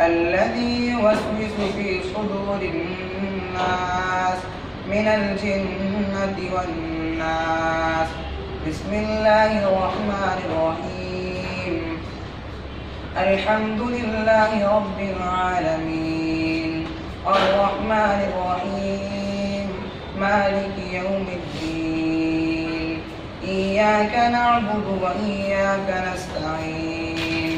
الذي يوسوس في صدور الناس من الجنة والناس। بسم الله الرحمن الرحيم. الحمد لله رب العالمين الرحمن الرحيم مالك يوم الدين إياك نعبد وإياك نستعين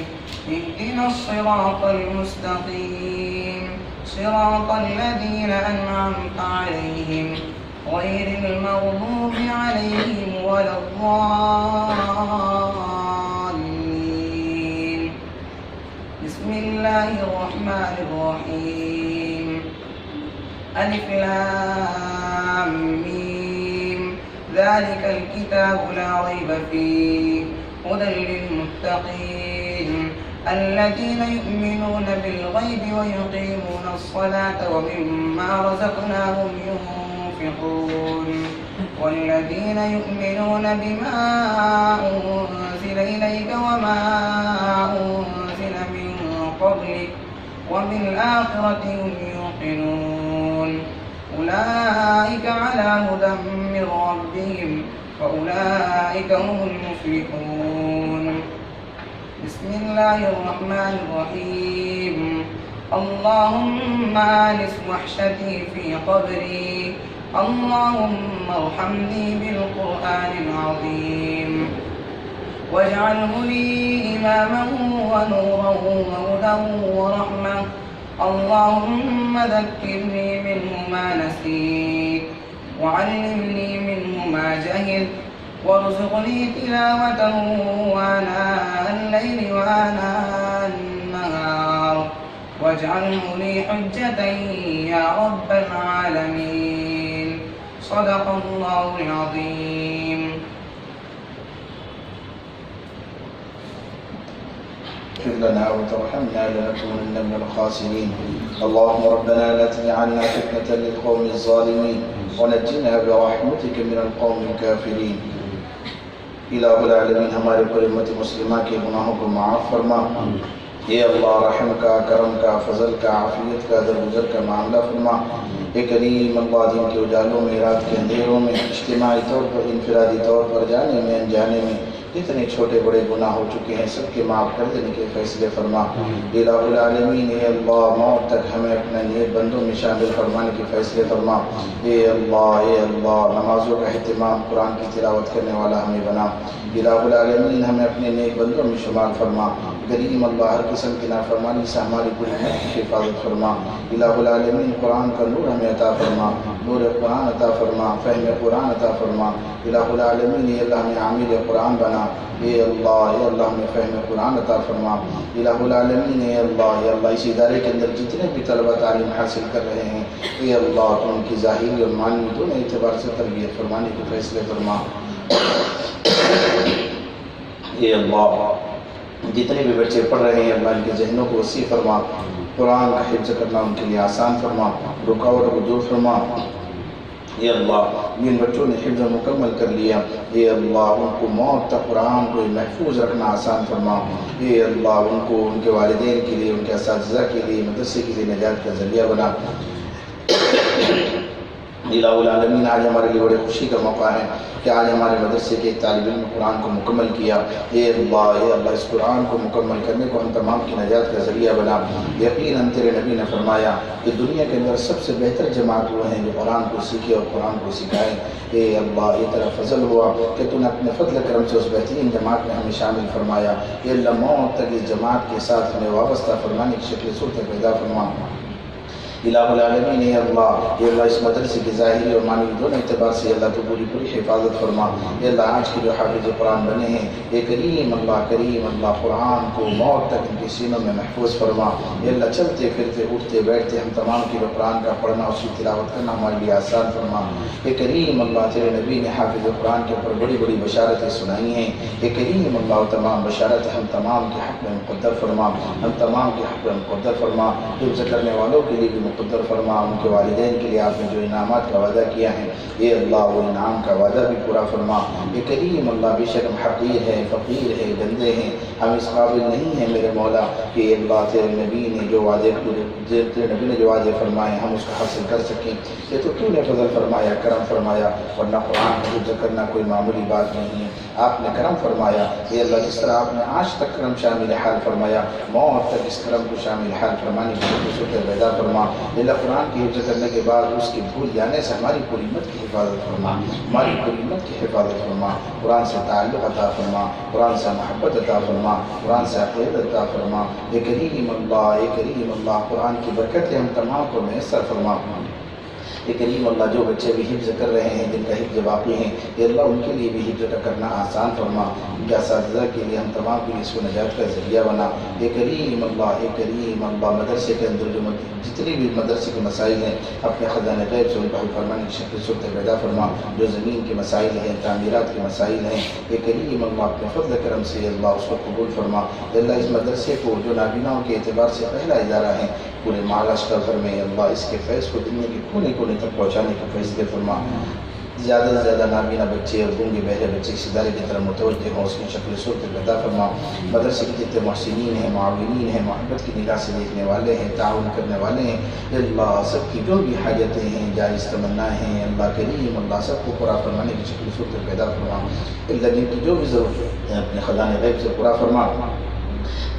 اهدنا الصراط المستقيم صراط الذين أنعمت عليهم غير المغضوب عليهم ولا الضالين. بسم الله الرحمن الرحيم. ألف لام ميم ذلك الكتاب لا ريب فيه هدى للمتقين الذين يؤمنون بالغيب ويقيمون الصلاة ومما رزقناهم ينفقون والذين يؤمنون بما أنزل إليك وما أنزل من قبلك وبالآخرة هم يوقنون أولئك على هدى من ربهم وأولئك هم المفلحون. بسم الله الرحمن الرحيم. اللهم آنس وحشتي في قبري اللهم ارحمني بالقرآن العظيم واجعله لي إماما ونورا وهدى ورحمة. اللهم ذكرني منه ما نسيت وعلمني منه ما جهلت وارزقني تلاوته آناء الليل وآناء النهار واجعله لي حجة يا رب العالمين. صدق الله العظيم. اغفر لنا وترحمنا لنكونن من الخاسرين. اللهم ربنا لا تجعلنا فتنة للقوم الظالمين ونجنا برحمتك من القوم الكافرين. الہ العالمین ہمارے پر امت مسلمہ کے گناہوں کو معاف فرما. اے اللہ رحم کا کرم کا فضل کا عافیت کا درگزر کا معاملہ فرما. اے کریم اللہ دین کے اجالوں میں رات کے اندھیروں میں اجتماعی طور پر انفرادی طور پر جانے میں انجانے میں جتنے چھوٹے بڑے گناہ ہو چکے ہیں سب کے معاف کر دینے کے فیصلے فرما. الہ العالمین اے اللہ موت تک ہمیں اپنے نیک بندوں میں شامل فرمانے کے فیصلے فرما. اے اللہ نمازوں کا اہتمام قرآن کی تلاوت کرنے والا ہمیں بنا. الہ العالمین ہمیں اپنے نیک بندوں میں شمار فرما. کریم اللہ ہر قسم کی نافرمانی سے ہماری پوری امت کی حفاظت فرما. الہ العالمین قرآن کا نور ہمیں عطا فرما. نور قرآن عطا فرما. فہم قرآن عطا فرما. الہ العالمین اے اللہ ہمیں عامل قرآن بنا. اے اللہ ہمیں فہم قرآن عطا فرما. الہ العالمین اے اللہ اس ادارے کے اندر جتنے بھی طلبہ تعلیم حاصل کر رہے ہیں اے اللہ تو ان کی ظاہری اور معنوی دونوں اعتبار سے تربیت فرمانے کے فیصلے فرما. اے اللہ جتنے بھی بچے پڑھ رہے ہیں اللہ ان کے ذہنوں کو وسیع فرما، قرآن کا حفظ کرنا ان کے لیے آسان فرما، رکاوٹ کو دور فرما۔ اے اللہ جن بچوں نے حفظ مکمل کر لیا، اے اللہ ان کو موت تک قرآن کو محفوظ رکھنا آسان فرما۔ اے اللہ ان کو ان کے والدین کے لیے، ان کے اساتذہ کے لیے، مدرسے کے لیے نجات کا ذریعہ بنا۔ الہ العالمین آج ہمارے لیے بڑے خوشی کا موقع ہے کہ آج ہمارے مدرسے کے ایک طالب علم نے قرآن کو مکمل کیا۔ اے اللہ اس قرآن کو مکمل کرنے کو ہم تمام کی نجات کا ذریعہ بنا۔ یقیناً تیرے نبی نے فرمایا کہ دنیا کے اندر سب سے بہتر جماعت وہ ہیں جو قرآن کو سیکھے اور قرآن کو سکھائے۔ اے اللہ یہ طرح فضل ہوا کہ تو نے اپنے فضل کرم سے اس بہترین جماعت میں ہمیں شامل فرمایا۔ اے اللہ موت تک اس جماعت کے ساتھ ہمیں وابستہ فرمانے کی شکل صورت پیدا فرما۔ الہ العالمین اے اللہ اس مدرسے کی ظاہری اور معنوی دونوں اعتبار سے اللہ تو پوری حفاظت فرما۔ اے اللہ آج کے جو حافظ قرآن بنے ہیں، اے کریم اللہ قرآن کو موت تک ان کے سینوں میں محفوظ فرما۔ اے اللہ چلتے پھرتے اٹھتے بیٹھتے ہم تمام کی جو قرآن کا پڑھنا اس کی تلاوت کرنا ہمارے لیے آسان فرما۔ اے کریم اللہ تیرے نبی نے حافظ قرآن کے اوپر بڑی بڑی بشارتیں سنائی ہیں۔ اے کریم اللہ تمام بشارتیں ہم تمام کے حق میں مقدر فرما، ہم تمام کے حق میں مقدر فرما۔ حفظ کرنے والوں کے لیے بھی مقدر فرما، ان کے والدین کے لیے آپ نے جو انعامات کا وعدہ کیا ہے اے اللہ وہ انعام کا وعدہ بھی پورا فرما۔ اے کریم اللہ بے شک ہم حقیر ہیں، فقیر ہیں، گندے ہیں، ہم اس قابل نہیں ہیں میرے مولا کہ اے اللہ تیرے نبی نے جو وعدے فرمائے ہم اس کو حاصل کر سکیں۔ یہ تو نے فضل فرمایا، کرم فرمایا، ورنہ قرآن کا حفظ کرنا کوئی معمولی بات نہیں ہے۔ آپ نے کرم فرمایا اے اللہ، جس طرح آپ نے آج تک کرم شامل حال فرمایا، موت تک اس کرم کو شامل حال فرمانے کی صورت پیدا فرما۔ قرآن کی حفظ کرنے کے بعد اس کے بھول جانے سے ہماری پوری امت کی حفاظت فرما، ہماری پوری امت کی حفاظت فرما۔ قرآن سے تعلق عطا فرما، قرآن سے محبت عطا فرما، قرآن سے عقیدت عطا فرما۔ اے کریم اللہ قرآن کی برکتیں ہم تمام کو میسر فرما۔ اے کریم اللہ جو بچے بھی حفظ کر رہے ہیں، جن کا حفظ باقی ہیں، اے اللہ ان کے لیے بھی حفظ کا کرنا آسان فرما۔ ان کے اساتذہ کے لیے ہم تمام کے لیے اس کو نجات کا ذریعہ بنا۔ اے کریم اللہ مدرسے کے اندر جو جتنی بھی مدرسے کے مسائل ہیں اپنے خزانہ غیب سے ان کو حل فرمانے کی شکل صورت پیدا فرما۔ جو زمین کے مسائل ہیں، تعمیرات کے مسائل ہیں، اے کریم اللہ اپنے فضل کرم سے اللہ اس کو قبول فرما۔ اے اللہ اس مدرسے کو جو نابیناؤں کے اعتبار سے پہلا ادارہ ہے پورے مہاراشٹر بھر میں، اللہ اس کے فیض کو دنیا کے کونے کونے تک پہنچانے کے فیصلے فرما۔ زیادہ سے زیادہ نابینا بچے اور گونگے بہرے بچے اس ادارے کی طرف متوجہ ہوں، اس کی شکل صورت پیدا فرما۔ مدرسے کے جتنے محسنین ہیں، معاونین ہیں، محبت کی نگاہ سے دیکھنے والے ہیں، تعاون کرنے والے ہیں، اللہ سب کی جو بھی حاجتیں ہیں، جائز تمنا ہیں، اللہ کریم اللہ سب کو پورا فرمانے کی شکل صورت پیدا فرما۔ اللہ جن کی جو بھی ضرورت ہے اپنے خزانے غیب سے پورا فرما۔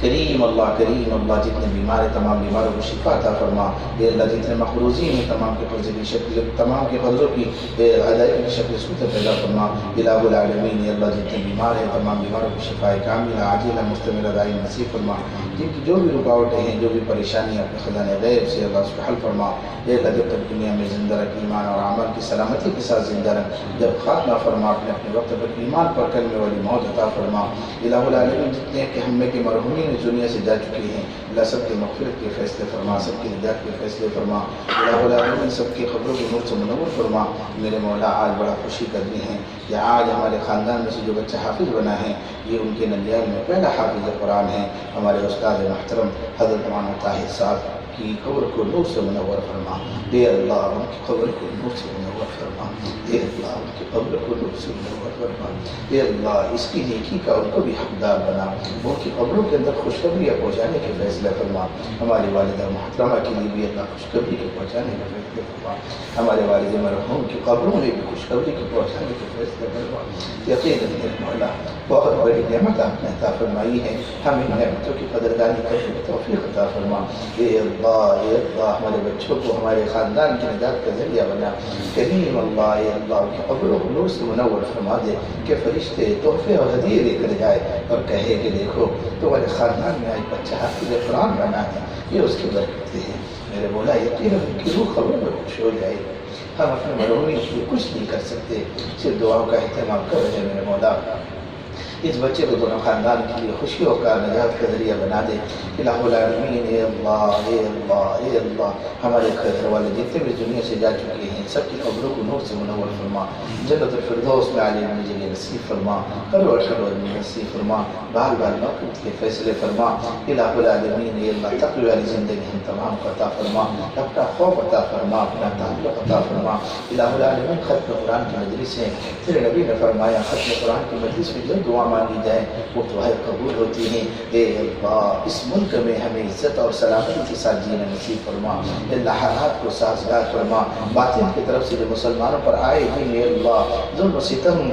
کریم اللہ جتنے بیمار ہیں تمام بیماروں کو شفا عطا فرما۔ اے اللہ جتنے مقروضین ہیں تمام کے قرضے کی شکل، تمام کے قرضوں کی ادائیگی کی شکل صورت پیدا فرما۔ الہ العالمین اے اللہ جتنے بیمار ہیں تمام بیماروں کو شفا کاملہ عاجلہ مستمرہ دائم نصیب فرما۔ جن کی جو بھی رکاوٹیں ہیں، جو بھی پریشانیاں اپنے خزانے غیب سے اللہ اس کو حل فرما۔ اے اللہ جب تک دنیا میں زندہ رکھ، ایمان اور عمل کی سلامتی کے ساتھ زندہ رکھ، جب خاتمہ فرما اپنے وقت پر ایمان پر کلمے والی موت عطا فرما۔ الہ العالمین جتنے کہ ہم میں کے مرحومین دنیا سے جا چکے ہیں اللہ سب کے مغفرت کے فیصلے فرما، سب کی نجات کے فیصلے فرما۔ الہ العالمین سب کی قبروں کو نور سے منور فرما۔ میرے مولا آج بڑا خوشی کا دن ہے کہ آج ہمارے خاندان میں سے جو بچہ حافظ بنا ہے یہ ان کے ننیال میں پہلا حافظ قرآن ہے۔ ہمارے استاد محترم حضرت مولانا طاہر صاحب کی قبر کو نور سے منور فرما۔ اے اللہ ان کی قبر کو نور سے منور فرما۔ اے اللہ ان کی قبر کو نور سے منور فرما۔ اے اللہ اس کی نیکی کا ان کو بھی حقدار بنا، ان کی قبروں کے اندر خوشخبریاں پہنچانے کے فیصلہ فرما۔ ہماری والدہ محترمہ کے لیے بھی اللہ خوشخبری کے پہنچانے کے فیصلے فرما۔ ہمارے والد مرحوم کی قبروں میں بھی خوشخبری کے پہنچانے کے فیصلے فرما۔ یقیناً میرے مولا بہت بڑی نعمت آپ نے عطا فرمائی ہے، ہم ان نعمتوں کی قدردانی کرنے کی توفیق عطا فرما۔ اے اللہ ہمارے بچوں کو ہمارے خاندان کی نجات کا ذریعہ بنا۔ کریم اللہ اے اللہ ان کی قبروں کو نور سے منور فرما دے کہ فرشتے تحفے اور ہدیے لے کر جائے اور کہے کہ دیکھو تمہارے خاندان میں آج بچہ حافظ قرآن بنا ہے، یہ اس کی برکتیں ہیں۔ میرے مولا یقیناً ان کی روح خبروں میں خوش ہو جائے۔ ہم اپنے مرحومین کے لیے کچھ نہیں کر سکتے، صرف دعاؤں کا اہتمام کر رہے ہیں۔ میرے مولا اس بچے کو دونوں خاندان کے لیے خوشیوں کا نجات کا ذریعہ بنا دے۔ الہ العالمین اے اللہ اے اللہ اے اللہ، ہمارے گھر والے جتنے بھی دنیا سے جا چکے ہیں سب کی قبروں کو نور سے منور فرما، جنت الفردوس میں عالی میں جگہ نصیب فرما، کروڑ کروڑ میں نصیب فرما، بال بال موقف کے فیصلے فرما۔ الہ العالمین اے اللہ تقوی والی زندگی ہم تمام کو عطا فرما، اپنا خوف عطا فرما، اپنا تعلق عطا فرما۔ الہ العالمین ختم قرآن کی مجلس ہے، تیرے نبی نے فرمایا ختم قرآن کی مجلس میں جو دعا مانگی جائے وہ دعائیں قبول ہوتی ہیں۔ اے اللہ اس ملک میں ہمیں عزت اور سلامتی کے ساتھ جینا نصیب فرما، اللہ حالات کو سازگار فرما، باطن کی طرف سے جو مسلمانوں پر آئے ہیں اے اللہ ظلم و ستم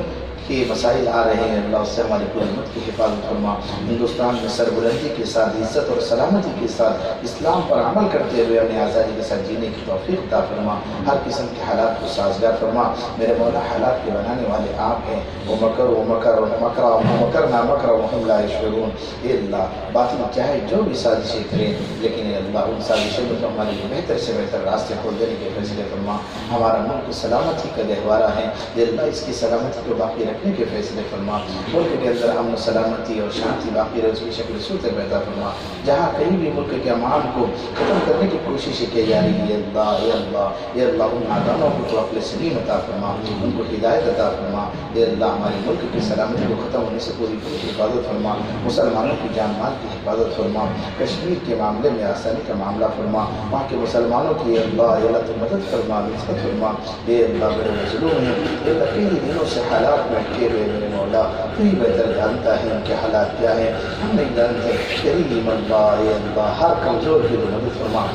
کے مسائل آ رہے ہیں اللہ اس سے ہماری پوری امت کی حفاظت فرما۔ ہندوستان میں سربلندی کے ساتھ عزت اور سلامتی کے ساتھ اسلام پر عمل کرتے ہوئے اپنی آزادی کے ساتھ جینے کی توفیق عطا فرما، ہر قسم کے حالات کو سازگار فرما۔ میرے مولا حالات کے بنانے والے آپ ہیں، وہ مکر مکرنا مکر وہم لا یشعرون۔ اے اللہ باطل چاہے جو بھی سازشیں کریں لیکن اے اللہ ان سازشوں میں تو ہمارے لیے بہتر سے بہتر راستے کھول دینے کے فیصلے فرما۔ ہمارا ملک سلامتی کا گہوارہ ہے، اے اللہ اس کی سلامتی کو باقی رکھنے کے فیصلے فرما، ملک کے اندر امن و سلامتی اور شانتی باقی رہے اس کی شکل صورت پیدا فرما۔ جہاں کہیں بھی ملک کے امام کو ختم کرنے کی کوششیں کی جا رہی ہے اللہ اے اللہ اے اللہ ان نادانوں کو تو عقل سلیم عطا فرما، ان کو ہدایت عطا فرما۔ اے اللہ ہمارے ملک کی سلامتی کو ختم ہونے سے پوری حفاظت فرما، مسلمانوں کی جان مال کی حفاظت فرما، کشمیر کے معاملے میں آسانی کا معاملہ فرما، وہاں کے مسلمانوں کی اللہ اے اللہ تو مدد فرما، نصرت فرما۔ اے اللہ بڑے مظلوم ہیں، اے اللہ کئی دنوں سے حالات میں ہوئے میرے مولا تو ہی بہتر جانتا ہے ان کے حالات کیا ہیں، ہم نہیں جانتے۔ کریم اللہ اے اللہ ہر کمزور کی مدد فرما،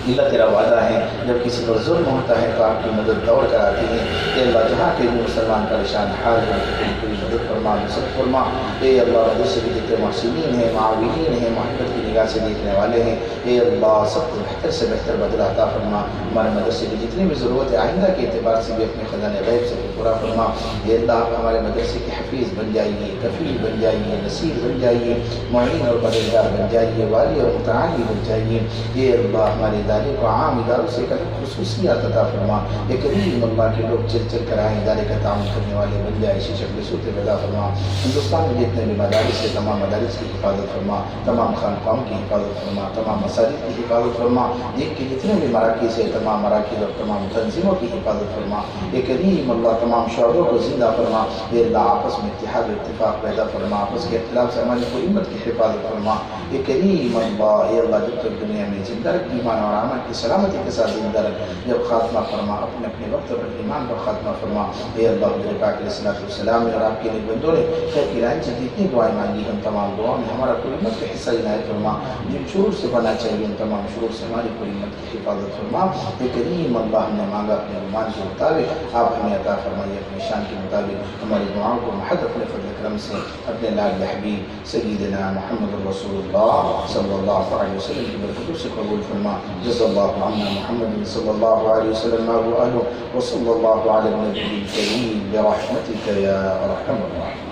اللہ تیرا وعدہ ہے جب کسی پر ظلم ہوتا ہے تو آپ کی مدد دوڑ کر آتی ہے۔ اے اللہ جہاں کے بھی مسلمان کا نشان حال ہے پوری مدد فرما، نصرت فرما۔ اے اللہ مدرسے کے جتنے محسنین ہیں معاونین ہیں محبت کی نگاہ سے دیکھنے والے ہیں اے اللہ سب کو بہتر سے بہتر بدلہ عطا فرما، ہمارے مدرسے کی جتنی بھی ضرورت ہے آئندہ کے اعتبار سے بھی اپنے خزانے غیب سے پورا فرما۔ اے اللہ آپ ہمارے مدرسے کے حفیظ بن جائیے، کفیل بن جائیے، نصیر بن جائیے، معین اور مددگار بن جائیے، والی اور متعالی بن جائیے۔ اے اللہ ہمارے ادارے کو عام اداروں سے کر خصوصیات عطا فرما، اے کریم اللہ کے لوگ چل چل کر آئیں ادارے کا تعاون کرنے والے بن جائے، اسی شکل صورت پیدا فرما۔ ہندوستان میں جتنے بھی مدارس ہیں تمام مدارس کی حفاظت فرما، تمام خانقاہوں کی حفاظت فرما، تمام مساجد کی حفاظت فرما، دین کے جتنے بھی مراکز ہیں تمام مراکز اور تمام تنظیموں کی حفاظت فرما۔ اے کریم اللہ تمام شعبوں کو زندہ فرما، اے اللہ آپس میں اتحاد و اتفاق پیدا فرما، آپس کے اختلاف سے ہماری پوری امت کی حفاظت فرما۔ اے کریم اللہ اے اللہ جب تک دنیا میں زندہ رکھ ایمان اور عمل کی سلامتی کے ساتھ زندہ رکھ، جب خاتمہ فرما اپنے اپنے وقت اور ایمان پر خاتمہ فرما۔ اے اللہ حضور پاک علیہ الصلوۃ والسلام اور آپ کے لیے بندوں نے خیر کی رائن سے جتنی دعائیں مانگی ہم تمام دعاؤں میں ہمارا پوری امت کا حصہ عنایت فرما، جن شرور سے بنا چاہیے ان تمام شرور سے ہماری پوری امت کی حفاظت فرما۔ اے کریم اللہ ہم نے مانگا اپنے ایمان کے مطابق آپ ہمیں عطا فرمائیے، اپنے شان کے مطابق ہماری دعاؤں کو محض اپنے فضل کرم سے اپنے لاڈلے حبیب سیدنا محمد رسول اللہ صلی اللہ علیہ وسلم کی برکتوں سے قبول فرما۔ جزا اللہ عنا محمد صلی اللہ علیہ وسلم وآلہ وصلی اللہ علی النبی الکریم برحمتک یا ارحم الراحمین۔